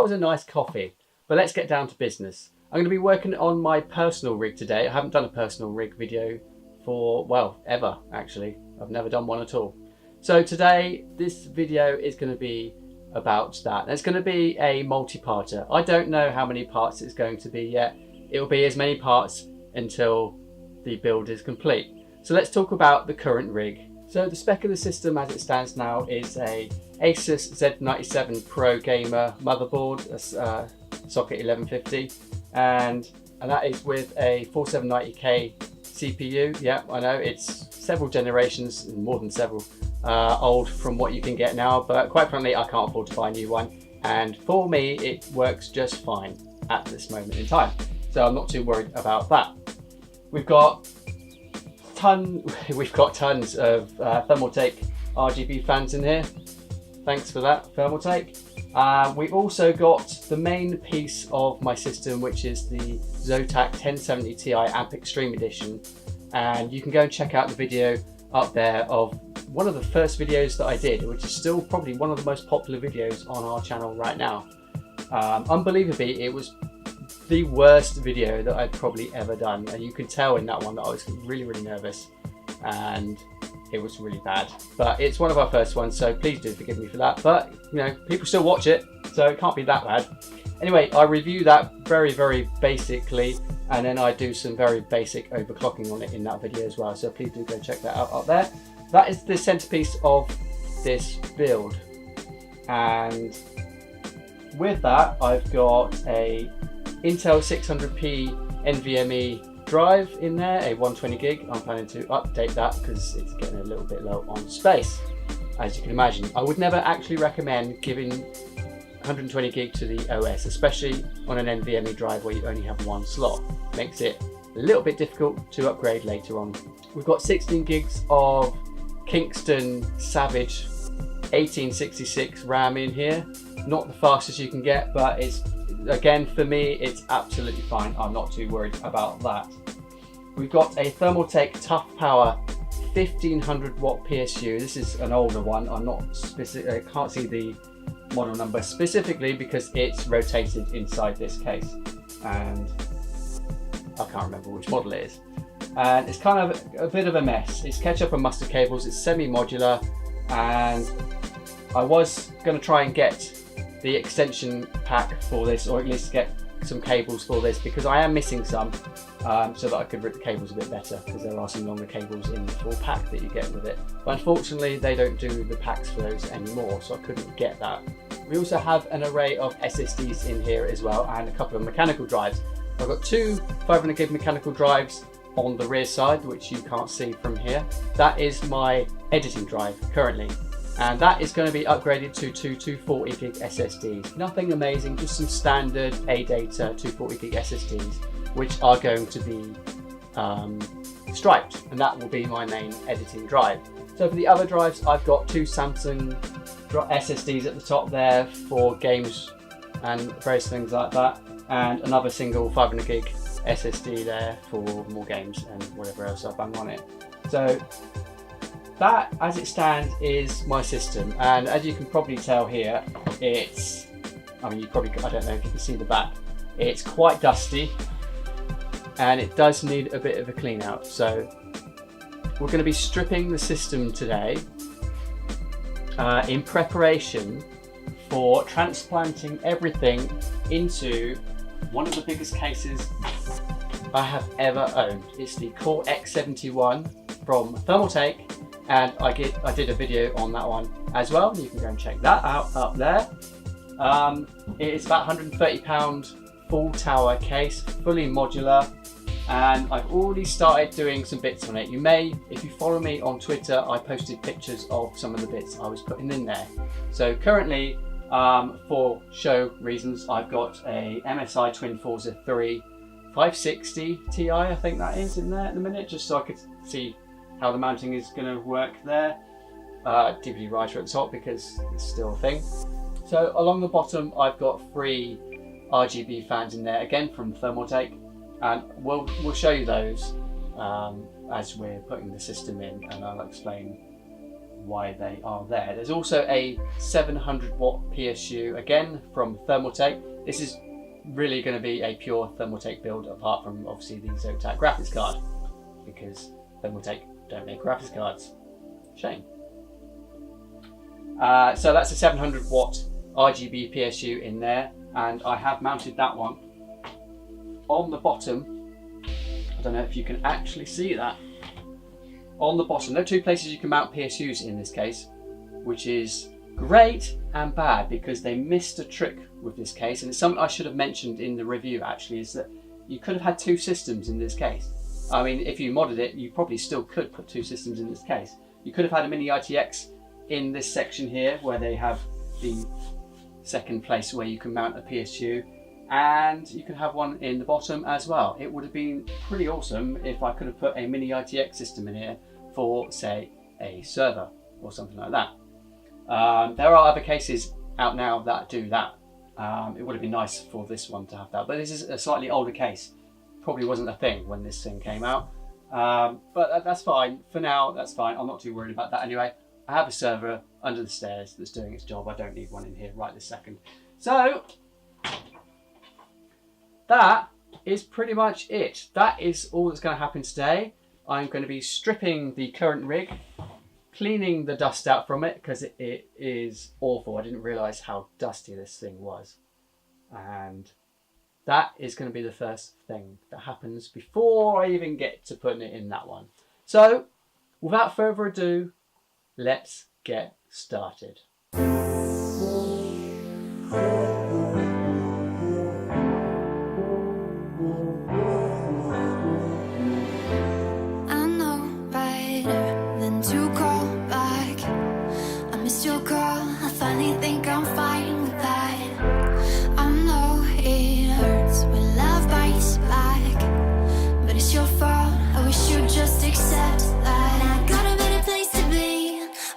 was a nice coffee, but let's get down to business. I'm going to be working on my personal rig today. I haven't done a personal rig video for, well, ever actually. I've never done one at all. So today, this video is going to be about that. And it's going to be a multi-parter. I don't know how many parts it's going to be yet. It will be as many parts until the build is complete. So let's talk about the current rig. So the spec of the system as it stands now is a Asus Z97 Pro Gamer motherboard, a socket 1150, and that is with a 4790K CPU. Yeah, I know it's several generations, more than several, old from what you can get now, but quite frankly I can't afford to buy a new one, and for me it works just fine at this moment in time, so I'm not too worried about that. We've got tons of Thermaltake RGB fans in here. Thanks for that, Thermaltake. We've also got the main piece of my system, which is the Zotac 1070 Ti Amp Extreme Edition, and you can go and check out the video up there of one of the first videos that I did, which is still probably one of the most popular videos on our channel right now. Unbelievably, it was the worst video that I'd probably ever done, and you could tell in that one that I was really nervous and it was really bad, but it's one of our first ones, so please do forgive me for that. But you know, people still watch it, so it can't be that bad. Anyway, I review that very basically, and then I do some very basic overclocking on it in that video as well, so please do go check that out up there. That is the centerpiece of this build, and with that I've got a Intel 600p NVMe drive in there, a 120 gig. I'm planning to update that because it's getting a little bit low on space, as you can imagine. I would never actually recommend giving 120 gig to the OS, especially on an NVMe drive where you only have one slot. Makes it a little bit difficult to upgrade later on. We've got 16 gigs of Kingston Savage 1866 RAM in here. Not the fastest you can get, but it's, again, for me, it's absolutely fine. I'm not too worried about that. We've got a Thermaltake Tough Power 1500 watt PSU. This is an older one. I'm not specific, I can't see the model number specifically because it's rotated inside this case, and I can't remember which model it is. And it's kind of a bit of a mess. It's ketchup and mustard cables. It's semi-modular, and I was going to try and get the extension pack for this, or at least get some cables for this, because I am missing some, so that I could rip the cables a bit better, because there are some longer cables in the full pack that you get with it. But unfortunately they don't do the packs for those anymore, so I couldn't get that. We also have an array of SSDs in here as well, and a couple of mechanical drives. I've got two 500 gig mechanical drives on the rear side, which you can't see from here. That is my editing drive currently, and that is going to be upgraded to two 240 gig SSDs. Nothing amazing, just some standard ADATA 240 gig SSDs, which are going to be striped, and that will be my main editing drive. So for the other drives, I've got two Samsung SSDs at the top there for games and various things like that, and another single 500 gig SSD there for more games and whatever else I bang on it. So that, as it stands, is my system, and as you can probably tell here, it's, I mean, I don't know if you can see the back, it's quite dusty and it does need a bit of a clean out. So we're going to be stripping the system today in preparation for transplanting everything into one of the biggest cases I have ever owned. It's the Core X71 from Thermaltake, and I did a video on that one as well. You can go and check that out up there. It is about £130 full tower case, fully modular, and I've already started doing some bits on it. You may, if you follow me on Twitter, I posted pictures of some of the bits I was putting in there. So currently, for show reasons, I've got a MSI Twin Forza 3 560 Ti, I think that is, in there at the minute, just so I could see how the mounting is going to work there. DVD writer at the top because it's still a thing. So along the bottom, I've got 3 RGB fans in there, again from Thermaltake, and we'll show you those as we're putting the system in, and I'll explain why they are there. There's also a 700 watt PSU, again from Thermaltake. This is really going to be a pure Thermaltake build, apart from obviously the Zotac graphics card, because Thermaltake don't make graphics cards. Shame. So that's a 700 watt RGB PSU in there, and I have mounted that one on the bottom. I don't know if you can actually see that. On the bottom, there are two places you can mount PSUs in this case, which is great and bad, because they missed a trick with this case, and it's something I should have mentioned in the review actually, is that you could have had two systems in this case. I mean, if you modded it, you probably still could put two systems in this case. You could have had a mini ITX in this section here, where they have the second place where you can mount a PSU, and you can have one in the bottom as well. It would have been pretty awesome if I could have put a mini ITX system in here for, say, a server or something like that. There are other cases out now that do that. It would have been nice for this one to have that, but this is a slightly older case. Probably wasn't a thing when this thing came out, but that's fine. For now, that's fine. I'm not too worried about that anyway. I have a server under the stairs that's doing its job. I don't need one in here right this second. So that is pretty much it. That is all that's going to happen today. I'm going to be stripping the current rig, cleaning the dust out from it, because it is awful. I didn't realise how dusty this thing was. And that is going to be the first thing that happens before I even get to putting it in that one. So without further ado, let's get started.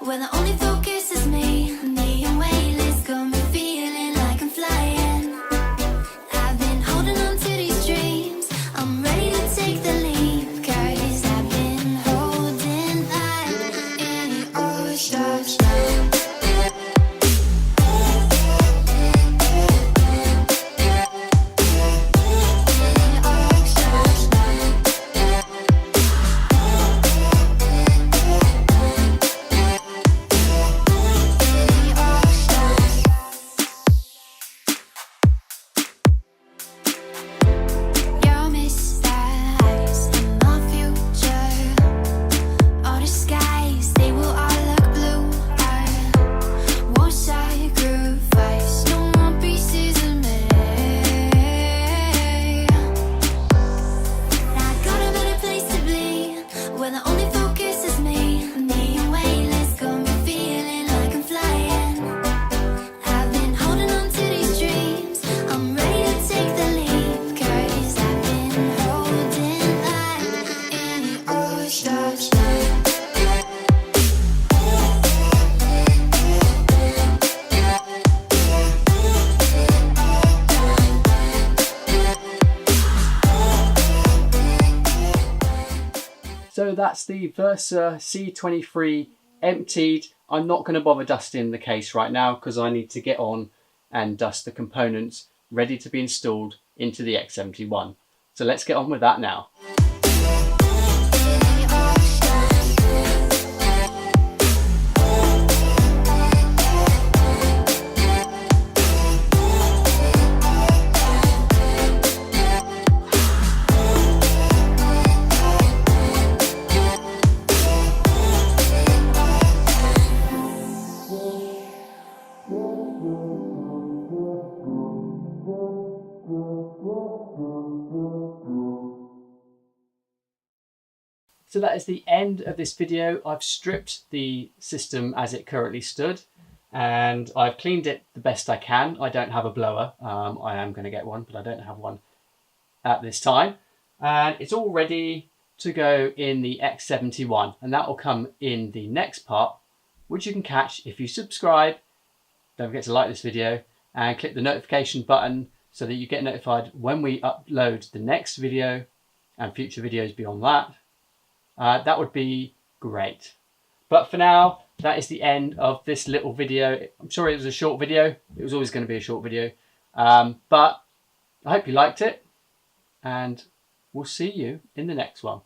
When the only focus is me, neon weightless got me feeling like I'm flying. I've been holding on to these dreams, I'm ready to take the leap, 'cause I've been holding on in the ocean. So that's the Versa C23 emptied. I'm not going to bother dusting the case right now, because I need to get on and dust the components ready to be installed into the X71. So let's get on with that now. So that is the end of this video. I've stripped the system as it currently stood, and I've cleaned it the best I can. I don't have a blower. I am going to get one, but I don't have one at this time. And it's all ready to go in the X71, and that will come in the next part, which you can catch if you subscribe. Don't forget to like this video and click the notification button so that you get notified when we upload the next video and future videos beyond that. That would be great. But for now, that is the end of this little video. I'm sorry it was a short video. It was always going to be a short video. But I hope you liked it, and we'll see you in the next one.